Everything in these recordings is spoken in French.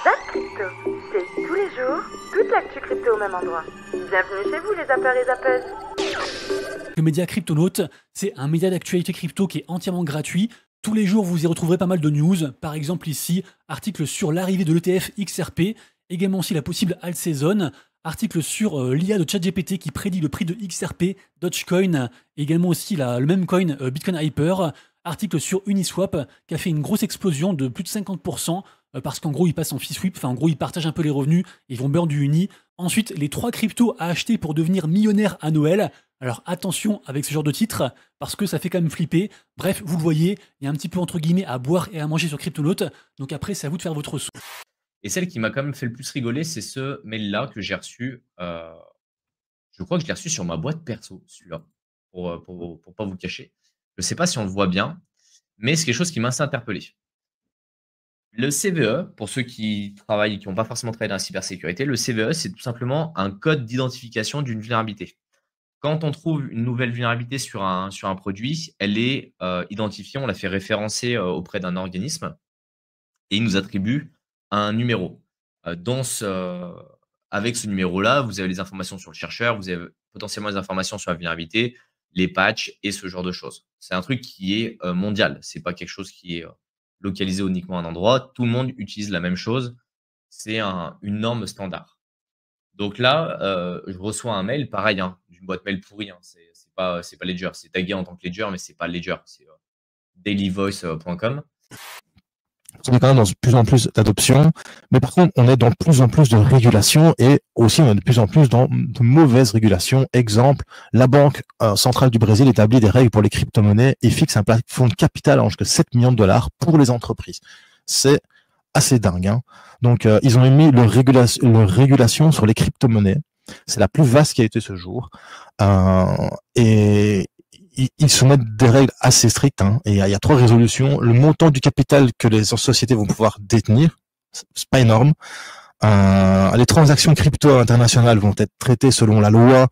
Zap Crypto, c'est tous les jours, toute l'actu crypto au même endroit. Bienvenue chez vous les zappeurs et zappeuses. Le média Cryptonautes, c'est un média d'actualité crypto qui est entièrement gratuit. Tous les jours, vous y retrouverez pas mal de news. Par exemple ici, article sur l'arrivée de l'ETF XRP, également aussi la possible alt saison, article sur l'IA de ChatGPT qui prédit le prix de XRP, Dogecoin, également aussi le même coin Bitcoin Hyper, article sur Uniswap qui a fait une grosse explosion de plus de 50%. Parce qu'en gros, ils passent en fee sweep, enfin en gros, ils partagent un peu les revenus, ils vont burn du Uni. Ensuite, les 3 cryptos à acheter pour devenir millionnaire à Noël. Alors attention avec ce genre de titre, parce que ça fait quand même flipper. Bref, vous le voyez, il y a un petit peu entre guillemets à boire et à manger sur Cryptonautes. Donc après, c'est à vous de faire votre saut. Et celle qui m'a quand même fait le plus rigoler, c'est ce mail-là que j'ai reçu. Je crois que je l'ai reçu sur ma boîte perso, celui-là, pour pas vous cacher. Je ne sais pas si on le voit bien, mais c'est quelque chose qui m'a assez interpellé. Le CVE, pour ceux qui travaillent, qui n'ont pas forcément travaillé dans la cybersécurité, le CVE, c'est tout simplement un code d'identification d'une vulnérabilité. Quand on trouve une nouvelle vulnérabilité sur un produit, elle est identifiée, on la fait référencer auprès d'un organisme et il nous attribue un numéro. Avec ce numéro-là, vous avez les informations sur le chercheur, vous avez potentiellement les informations sur la vulnérabilité, les patchs et ce genre de choses. C'est un truc qui est mondial. Ce n'est pas quelque chose qui est localisé uniquement à un endroit. Tout le monde utilise la même chose. C'est une norme standard. Donc là, je reçois un mail, pareil, d'une boîte mail pourrie. C'est pas Ledger. C'est tagué en tant que Ledger, mais c'est pas Ledger. C'est dailyvoice.com. On est quand même dans de plus en plus d'adoption, mais par contre, on est dans de plus en plus de régulation et aussi on est de plus en plus dans de mauvaises régulations. Exemple, la Banque centrale du Brésil établit des règles pour les crypto-monnaies et fixe un plafond de capital à jusqu'à 7 millions de dollars pour les entreprises. C'est assez dingue. Donc, ils ont émis leur régulation sur les crypto-monnaies. C'est la plus vaste qui a été ce jour. Et ils soumettent des règles assez strictes, et il y a 3 résolutions. Le montant du capital que les sociétés vont pouvoir détenir, c'est pas énorme. Les transactions crypto internationales vont être traitées selon la loi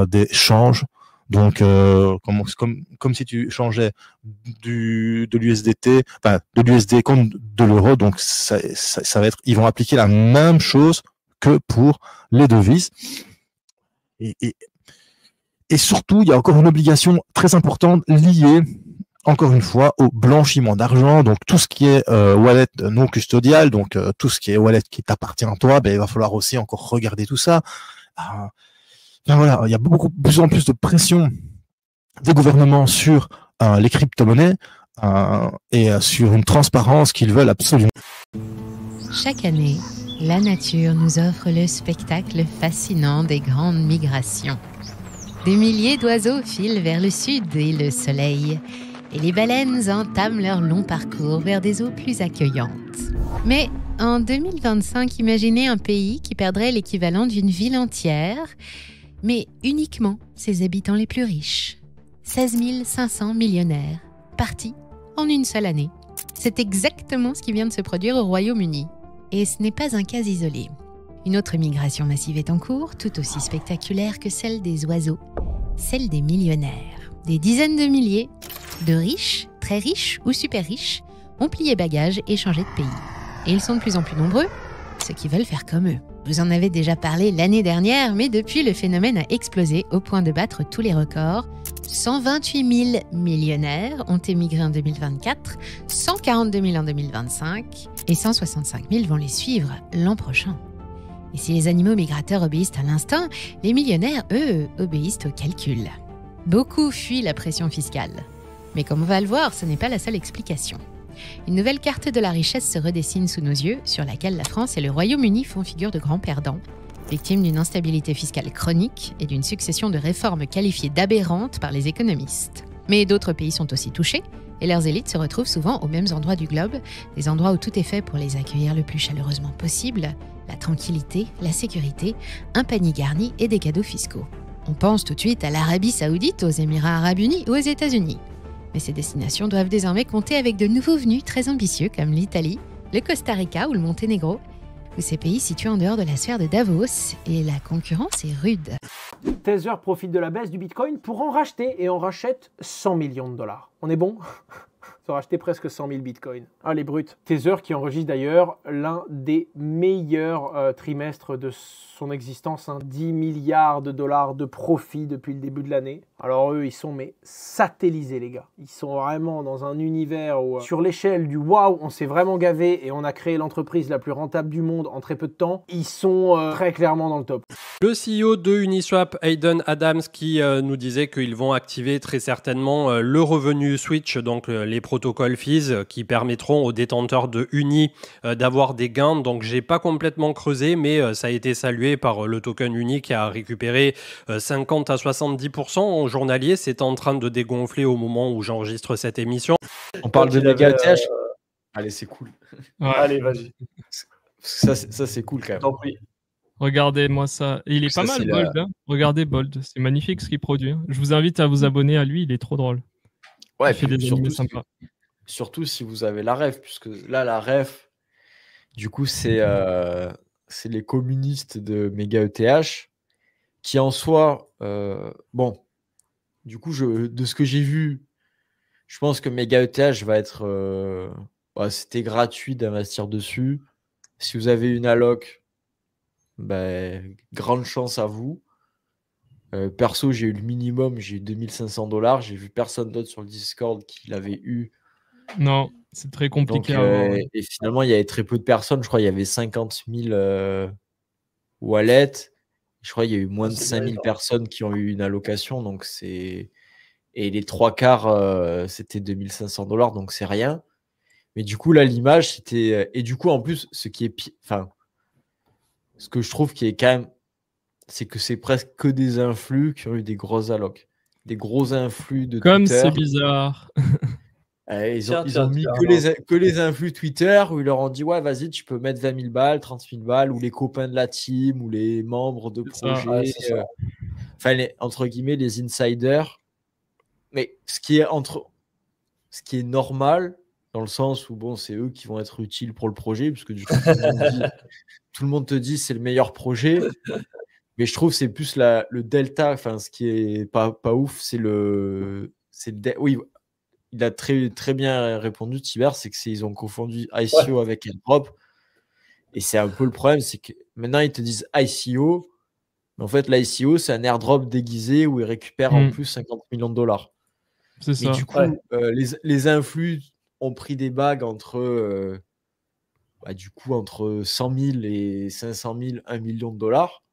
des changes. Donc, comme si tu changeais de l'USDT, enfin de l'USD contre de l'euro. Donc, ça va être, ils vont appliquer la même chose que pour les devises. Et surtout, il y a encore une obligation très importante liée, encore une fois, au blanchiment d'argent. Donc, tout ce qui est wallet non custodial, donc tout ce qui est wallet qui t'appartient à toi, il va falloir aussi encore regarder tout ça. Voilà, il y a plus en plus de pression des gouvernements sur les crypto-monnaies et sur une transparence qu'ils veulent absolument. Chaque année, la nature nous offre le spectacle fascinant des grandes migrations. Des milliers d'oiseaux filent vers le sud et le soleil, et les baleines entament leur long parcours vers des eaux plus accueillantes. Mais en 2025, imaginez un pays qui perdrait l'équivalent d'une ville entière, mais uniquement ses habitants les plus riches. 16 500 millionnaires, partis en une seule année. C'est exactement ce qui vient de se produire au Royaume-Uni. Et ce n'est pas un cas isolé. Une autre migration massive est en cours, tout aussi spectaculaire que celle des oiseaux, celle des millionnaires. Des dizaines de milliers de riches, très riches ou super riches, ont plié bagages et changé de pays. Et ils sont de plus en plus nombreux, ceux qui veulent faire comme eux. Vous en avez déjà parlé l'année dernière, mais depuis, le phénomène a explosé au point de battre tous les records. 128 000 millionnaires ont émigré en 2024, 142 000 en 2025 et 165 000 vont les suivre l'an prochain. Et si les animaux migrateurs obéissent à l'instinct, les millionnaires, eux, obéissent au calcul. Beaucoup fuient la pression fiscale. Mais comme on va le voir, ce n'est pas la seule explication. Une nouvelle carte de la richesse se redessine sous nos yeux, sur laquelle la France et le Royaume-Uni font figure de grands perdants, victimes d'une instabilité fiscale chronique et d'une succession de réformes qualifiées d'aberrantes par les économistes. Mais d'autres pays sont aussi touchés, et leurs élites se retrouvent souvent aux mêmes endroits du globe, des endroits où tout est fait pour les accueillir le plus chaleureusement possible, la tranquillité, la sécurité, un panier garni et des cadeaux fiscaux. On pense tout de suite à l'Arabie Saoudite, aux Émirats Arabes Unis ou aux États-Unis. Mais ces destinations doivent désormais compter avec de nouveaux venus très ambitieux comme l'Italie, le Costa Rica ou le Monténégro, ou ces pays situés en dehors de la sphère de Davos, et la concurrence est rude. Tether profite de la baisse du Bitcoin pour en racheter et en rachète 100 millions de dollars. On est bon? Ça aura acheté presque 100 000 bitcoins. Ah, les brutes. Tether qui enregistre d'ailleurs l'un des meilleurs trimestres de son existence. 10 milliards de dollars de profit depuis le début de l'année. Alors eux, ils sont satellisés, les gars. Ils sont vraiment dans un univers où, sur l'échelle du waouh, on s'est vraiment gavé et on a créé l'entreprise la plus rentable du monde en très peu de temps. Ils sont très clairement dans le top. Le CEO de Uniswap, Hayden Adams, qui nous disait qu'ils vont activer très certainement le revenu switch, donc les protocoles fees qui permettront aux détenteurs de Uni d'avoir des gains. Donc j'ai pas complètement creusé, mais ça a été salué par le token Uni qui a récupéré 50 à 70% en journalier. C'est en train de dégonfler au moment où j'enregistre cette émission. On parle de méga ETH. Allez, c'est cool. Ouais. Allez, vas-y. Ça c'est cool quand même. T'en prie. Regardez-moi ça. Il est Ça, pas mal, c'est Bold. Hein. Regardez Bold. C'est magnifique ce qu'il produit. Hein. Je vous invite à vous abonner à lui. Il est trop drôle. Ouais, Il fait des animés sympas. Surtout si vous avez la ref, puisque là, la ref, du coup, c'est les communistes de Mega ETH qui en soi, bon, du coup, de ce que j'ai vu, je pense que Mega ETH va être, c'était gratuit d'investir dessus. Si vous avez une alloc, grande chance à vous. Perso, j'ai eu le minimum, j'ai eu 2500 $. J'ai vu personne d'autre sur le Discord qui l'avait eu. Non, c'est très compliqué. Donc, et finalement, il y avait très peu de personnes. Je crois qu'il y avait 50 000 wallets. Je crois qu'il y a eu moins de 5000 personnes qui ont eu une allocation. Donc et les 3/4, c'était 2500 $. Donc, c'est rien. Mais du coup, là, l'image, c'était. Et du coup, en plus, ce que je trouve qui est quand même. C'est que c'est presque que des influx qui ont eu des grosses allocs. Des gros influx de Comme Twitter. c'est bizarre. Ils ont mis que les influx Twitter où ils leur ont dit ouais, vas-y, tu peux mettre 20 000 balles, 30 000 balles, ou les copains de la team, ou les membres de projet. Entre guillemets, les insiders. Mais ce qui est normal, dans le sens où bon, c'est eux qui vont être utiles pour le projet, puisque du coup, tout le monde te dit c'est le meilleur projet. Mais je trouve que c'est plus le delta, ce qui est pas ouf, oui, il a très, très bien répondu, Tiber, c'est qu'ils ont confondu ICO avec airdrop. Et c'est un peu le problème, c'est que maintenant ils te disent ICO, mais en fait l'ICO c'est un airdrop déguisé où ils récupèrent en plus 50 millions de dollars. C'est ça. Et du coup, les influx ont pris des bagues entre 100 000 et 500 000, 1 million de dollars.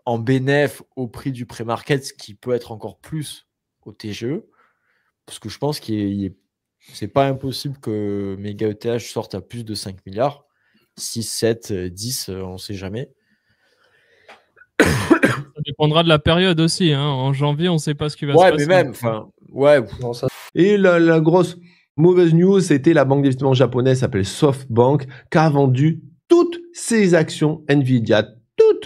En bénéf au prix du pré-market, ce qui peut être encore plus au TGE, parce que je pense c'est pas impossible que Mega ETH sorte à plus de 5 milliards, 6, 7, 10, on ne sait jamais. Ça dépendra de la période aussi. Hein. En janvier, on ne sait pas ce qui va se passer. Mais même, Et la grosse mauvaise news, c'était la banque d'investissement japonaise s'appelle SoftBank, qui a vendu toutes ses actions Nvidia.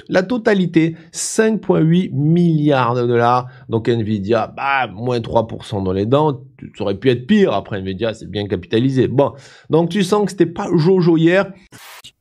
La totalité, 5,8 milliards de dollars. Donc Nvidia, moins 3% dans les dents. Ça aurait pu être pire. Après, Nvidia, c'est bien capitalisé. Bon, donc tu sens que c'était pas Jojo hier.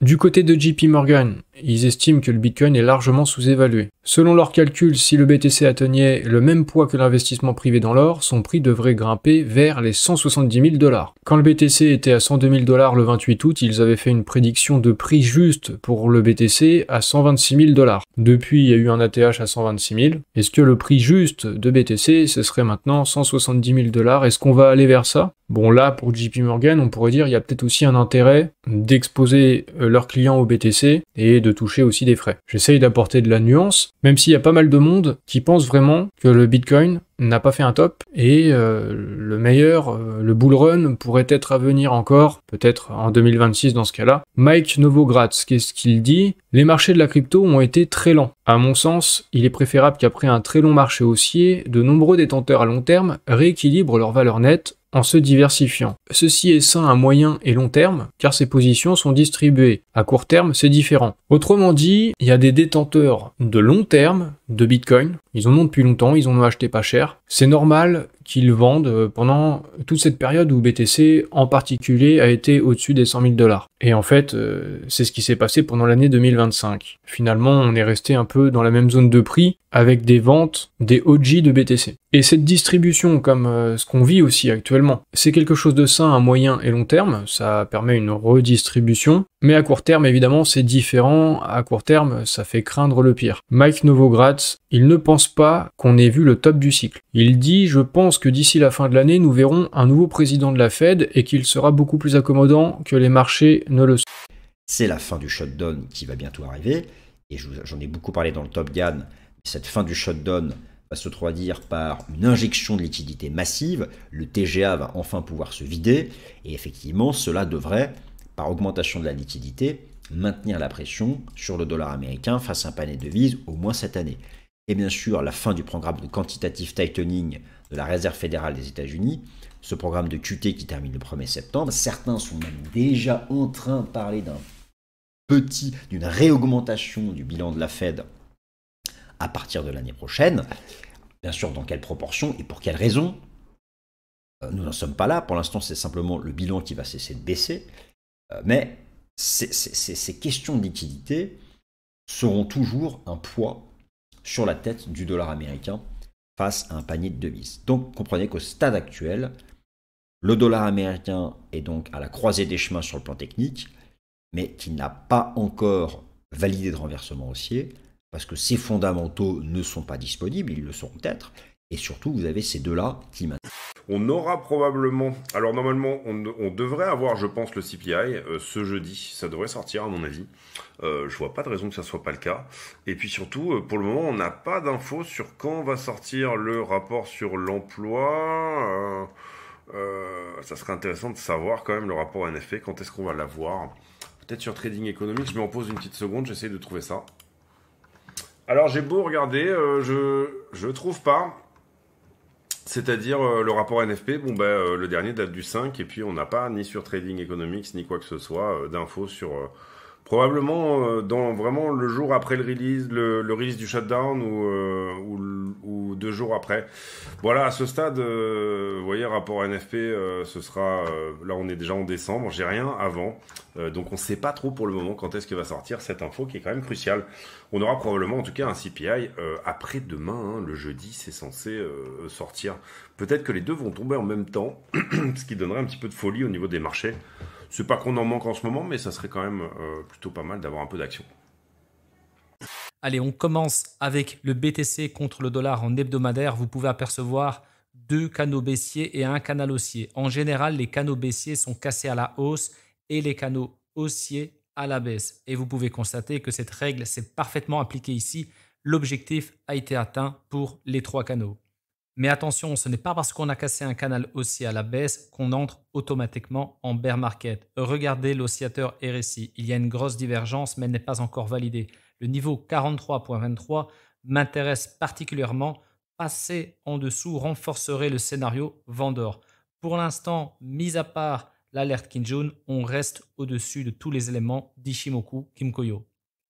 Du côté de JP Morgan, ils estiment que le Bitcoin est largement sous-évalué. Selon leurs calculs, si le BTC atteignait le même poids que l'investissement privé dans l'or, son prix devrait grimper vers les 170 000 $. Quand le BTC était à 102 000 $ le 28 août, ils avaient fait une prédiction de prix juste pour le BTC à 126 000 $. Depuis, il y a eu un ATH à 126 000. Est-ce que le prix juste de BTC, ce serait maintenant 170 000 $? Est-ce qu'on va aller vers ça? Bon, là, pour JP Morgan, on pourrait dire qu'il y a peut-être aussi un intérêt d'exposer leurs clients au BTC et de toucher aussi des frais. J'essaye d'apporter de la nuance, même s'il y a pas mal de monde qui pense vraiment que le Bitcoin n'a pas fait un top et le meilleur, le bull run pourrait être à venir encore, peut-être en 2026 dans ce cas-là. Mike Novogratz, qu'est-ce qu'il dit? Les marchés de la crypto ont été très lents. À mon sens, il est préférable qu'après un très long marché haussier, de nombreux détenteurs à long terme rééquilibrent leur valeur nette en se diversifiant. Ceci est sain à moyen et long terme, car ces positions sont distribuées. À court terme, c'est différent. Autrement dit, il y a des détenteurs de long terme de Bitcoin, ils en ont depuis longtemps, ils en ont acheté pas cher. C'est normal qu'ils vendent pendant toute cette période où BTC en particulier a été au-dessus des 100 000 $. Et en fait, c'est ce qui s'est passé pendant l'année 2025. Finalement, on est resté un peu dans la même zone de prix avec des ventes des OG de BTC. Et cette distribution, comme ce qu'on vit aussi actuellement, c'est quelque chose de sain à moyen et long terme, ça permet une redistribution, mais à court terme, évidemment, c'est différent, à court terme, ça fait craindre le pire. Mike Novogratz, il ne pense pas qu'on ait vu le top du cycle. Il dit « Je pense que d'ici la fin de l'année, nous verrons un nouveau président de la Fed et qu'il sera beaucoup plus accommodant que les marchés ne le sont. » C'est la fin du shutdown qui va bientôt arriver, et j'en ai beaucoup parlé dans le Top Gun, cette fin du shutdown va se traduire par une injection de liquidité massive, le TGA va enfin pouvoir se vider, et effectivement, cela devrait, par augmentation de la liquidité, maintenir la pression sur le dollar américain face à un panier de devises au moins cette année. Et bien sûr, la fin du programme de quantitative tightening de la Réserve fédérale des États-Unis, ce programme de QT qui termine le 1er septembre. Certains sont même déjà en train de parler d'une réaugmentation du bilan de la Fed à partir de l'année prochaine. Bien sûr, dans quelle proportion et pour quelles raisons? Nous n'en sommes pas là. Pour l'instant, c'est simplement le bilan qui va cesser de baisser. Mais ces questions de liquidité seront toujours un poids sur la tête du dollar américain face à un panier de devises. Donc, comprenez qu'au stade actuel, le dollar américain est donc à la croisée des chemins sur le plan technique, mais qui n'a pas encore validé de renversement haussier, parce que ces fondamentaux ne sont pas disponibles, ils le seront peut-être, et surtout vous avez ces deux-là qui maintenant. On aura probablement, alors normalement on devrait avoir je pense le CPI ce jeudi, ça devrait sortir à mon avis, je vois pas de raison que ça soit pas le cas, et puis surtout pour le moment on n'a pas d'infos sur quand va sortir le rapport sur l'emploi, ça serait intéressant de savoir quand même le rapport NFP, quand est-ce qu'on va l'avoir, peut-être sur Trading Economics, je m'en pose une petite seconde, j'essaie de trouver ça. Alors j'ai beau regarder, je trouve pas. C'est-à-dire le rapport NFP, le dernier date du 5 et puis on n'a pas ni sur Trading Economics ni quoi que ce soit d'infos sur probablement dans vraiment le jour après le release du shutdown ou 2 jours après. Voilà, à ce stade, vous voyez, rapport NFP, ce sera là on est déjà en décembre, j'ai rien avant, donc on ne sait pas trop pour le moment quand est-ce que va sortir cette info qui est quand même cruciale. On aura probablement en tout cas un CPI après-demain, le jeudi c'est censé sortir. Peut-être que les deux vont tomber en même temps, ce qui donnerait un petit peu de folie au niveau des marchés. C'est pas qu'on en manque en ce moment, mais ça serait quand même plutôt pas mal d'avoir un peu d'action. Allez, on commence avec le BTC contre le dollar en hebdomadaire. Vous pouvez apercevoir 2 canaux baissiers et un canal haussier. En général, les canaux baissiers sont cassés à la hausse et les canaux haussiers à la baisse. Et vous pouvez constater que cette règle s'est parfaitement appliquée ici. L'objectif a été atteint pour les 3 canaux. Mais attention, ce n'est pas parce qu'on a cassé un canal haussier à la baisse qu'on entre automatiquement en bear market. Regardez l'oscillateur RSI. Il y a une grosse divergence, mais elle n'est pas encore validée. Le niveau 43.23 m'intéresse particulièrement. Passer en dessous renforcerait le scénario vendeur. Pour l'instant, mis à part l'alerte Kijun, on reste au-dessus de tous les éléments d'Ichimoku Kimkoyo.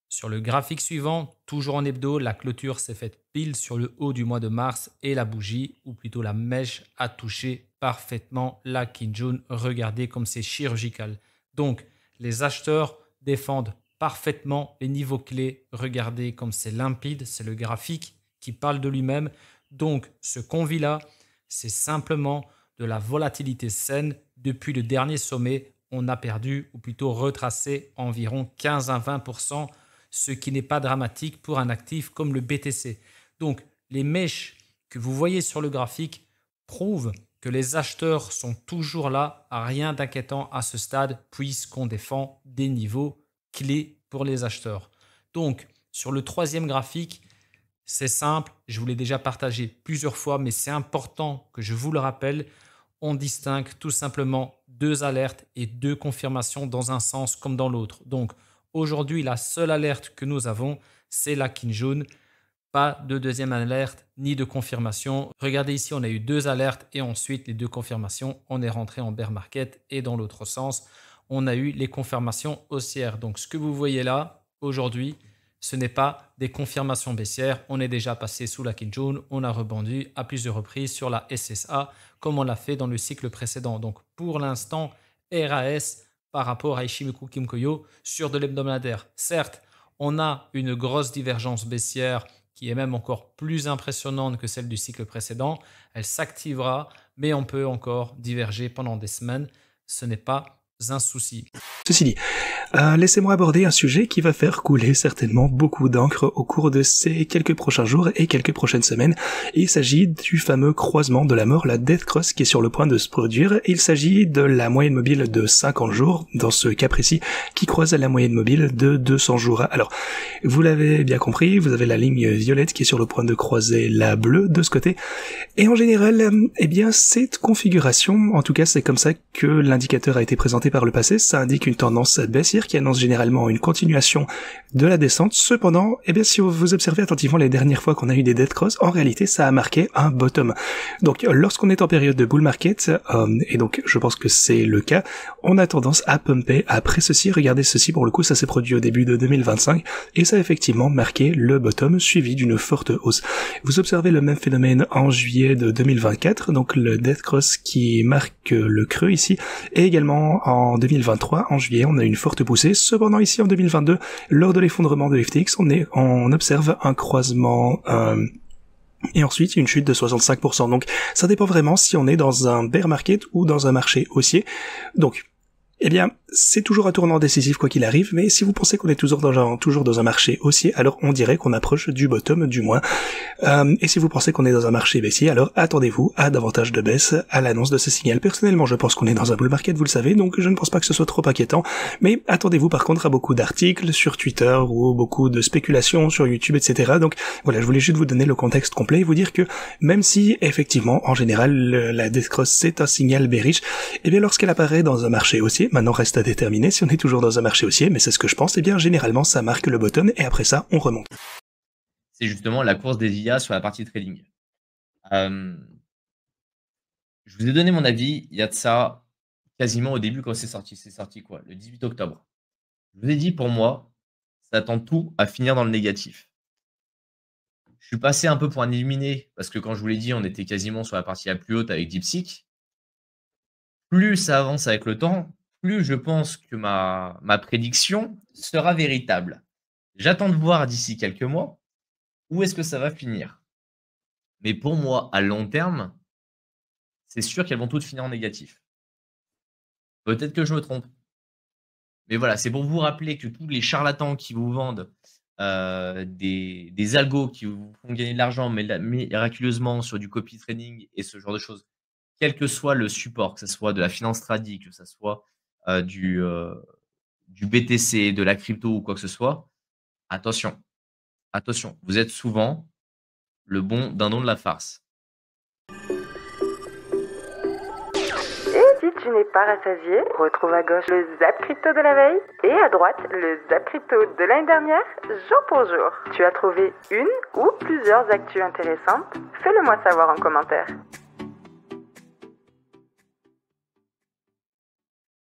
Sur le graphique suivant, toujours en hebdo, la clôture s'est faite pile sur le haut du mois de mars et la bougie, ou plutôt la mèche, a touché parfaitement la Kijun. Regardez comme c'est chirurgical. Donc, les acheteurs défendent parfaitement les niveaux clés. Regardez comme c'est limpide, c'est le graphique qui parle de lui-même. Donc, ce qu'on vit là, c'est simplement de la volatilité saine. Depuis le dernier sommet, on a perdu, ou plutôt retracé, environ 15 à 20%, ce qui n'est pas dramatique pour un actif comme le BTC. Donc, les mèches que vous voyez sur le graphique prouvent que les acheteurs sont toujours là, rien d'inquiétant à ce stade, puisqu'on défend des niveaux clés pour les acheteurs. Donc, sur le 3e graphique, c'est simple, je vous l'ai déjà partagé plusieurs fois, mais c'est important que je vous le rappelle. On distingue tout simplement 2 alertes et 2 confirmations dans un sens comme dans l'autre. Donc, aujourd'hui, la seule alerte que nous avons, c'est la Kijun. Pas de deuxième alerte ni de confirmation. Regardez ici, on a eu 2 alertes et ensuite les 2 confirmations. On est rentré en bear market et dans l'autre sens, on a eu les confirmations haussières. Donc, ce que vous voyez là, aujourd'hui, ce n'est pas des confirmations baissières. On est déjà passé sous la Kijun. On a rebondi à plusieurs reprises sur la SSA comme on l'a fait dans le cycle précédent. Donc, pour l'instant, RAS par rapport à Ichimoku Kimkoyo sur de l'hebdomadaire. Certes, on a une grosse divergence baissière qui est même encore plus impressionnante que celle du cycle précédent. Elle s'activera, mais on peut encore diverger pendant des semaines. Ce n'est pas un souci. Ceci dit, laissez-moi aborder un sujet qui va faire couler certainement beaucoup d'encre au cours de ces quelques prochains jours et quelques prochaines semaines. Il s'agit du fameux croisement de la mort, la Death Cross, qui est sur le point de se produire. Il s'agit de la moyenne mobile de 50 jours, dans ce cas précis, qui croise la moyenne mobile de 200 jours. Alors, vous l'avez bien compris, vous avez la ligne violette qui est sur le point de croiser la bleue de ce côté. Et en général, eh bien, cette configuration, en tout cas, c'est comme ça que l'indicateur a été présenté par le passé, ça indique une tendance baissière qui annonce généralement une continuation de la descente. Cependant, eh bien, si vous observez attentivement les dernières fois qu'on a eu des dead cross, en réalité, ça a marqué un bottom. Donc, lorsqu'on est en période de bull market, et donc je pense que c'est le cas, on a tendance à pumper après ceci. Regardez ceci, pour le coup, ça s'est produit au début de 2025, et ça a effectivement marqué le bottom, suivi d'une forte hausse. Vous observez le même phénomène en juillet de 2024, donc le death cross qui marque le creux ici, et également en 2023, en juillet, on a une forte poussée. Cependant, ici en 2022, lors de l'effondrement de FTX, on observe un croisement et ensuite une chute de 65%. Donc, ça dépend vraiment si on est dans un bear market ou dans un marché haussier. Donc, eh bien, c'est toujours un tournant décisif quoi qu'il arrive, mais si vous pensez qu'on est toujours dans un marché haussier, alors on dirait qu'on approche du bottom du moins. Et si vous pensez qu'on est dans un marché baissier, alors attendez-vous à davantage de baisse à l'annonce de ce signal. Personnellement, je pense qu'on est dans un bull market, vous le savez, donc je ne pense pas que ce soit trop inquiétant, mais attendez-vous par contre à beaucoup d'articles sur Twitter ou beaucoup de spéculations sur YouTube, etc. Donc voilà, je voulais juste vous donner le contexte complet et vous dire que même si effectivement, en général, la death cross c'est un signal bearish, eh bien lorsqu'elle apparaît dans un marché haussier, maintenant reste à déterminer si on est toujours dans un marché haussier, mais c'est ce que je pense, et bien généralement ça marque le bottom et après ça on remonte. C'est justement la course des IA sur la partie trading. Je vous ai donné mon avis, il y a de ça quasiment au début quand c'est sorti. C'est sorti quoi? Le 18 octobre. Je vous ai dit, pour moi, ça tend tout à finir dans le négatif. Je suis passé un peu pour un illuminé, parce que quand je vous l'ai dit, on était quasiment sur la partie la plus haute avec DeepSeek. Plus ça avance avec le temps, plus je pense que ma prédiction sera véritable. J'attends de voir d'ici quelques mois où est-ce que ça va finir. Mais pour moi, à long terme, c'est sûr qu'elles vont toutes finir en négatif. Peut-être que je me trompe. Mais voilà, c'est pour vous rappeler que tous les charlatans qui vous vendent des algos qui vous font gagner de l'argent miraculeusement sur du copy trading et ce genre de choses, quel que soit le support, que ce soit de la finance trading, que ce soit du BTC, de la crypto ou quoi que ce soit, attention, attention, vous êtes souvent le bon dindon de la farce. Et si tu n'es pas rassasié, retrouve à gauche le Zap Crypto de la veille et à droite le Zap Crypto de l'année dernière, jour pour jour. Tu as trouvé une ou plusieurs actus intéressantes? Fais-le moi savoir en commentaire.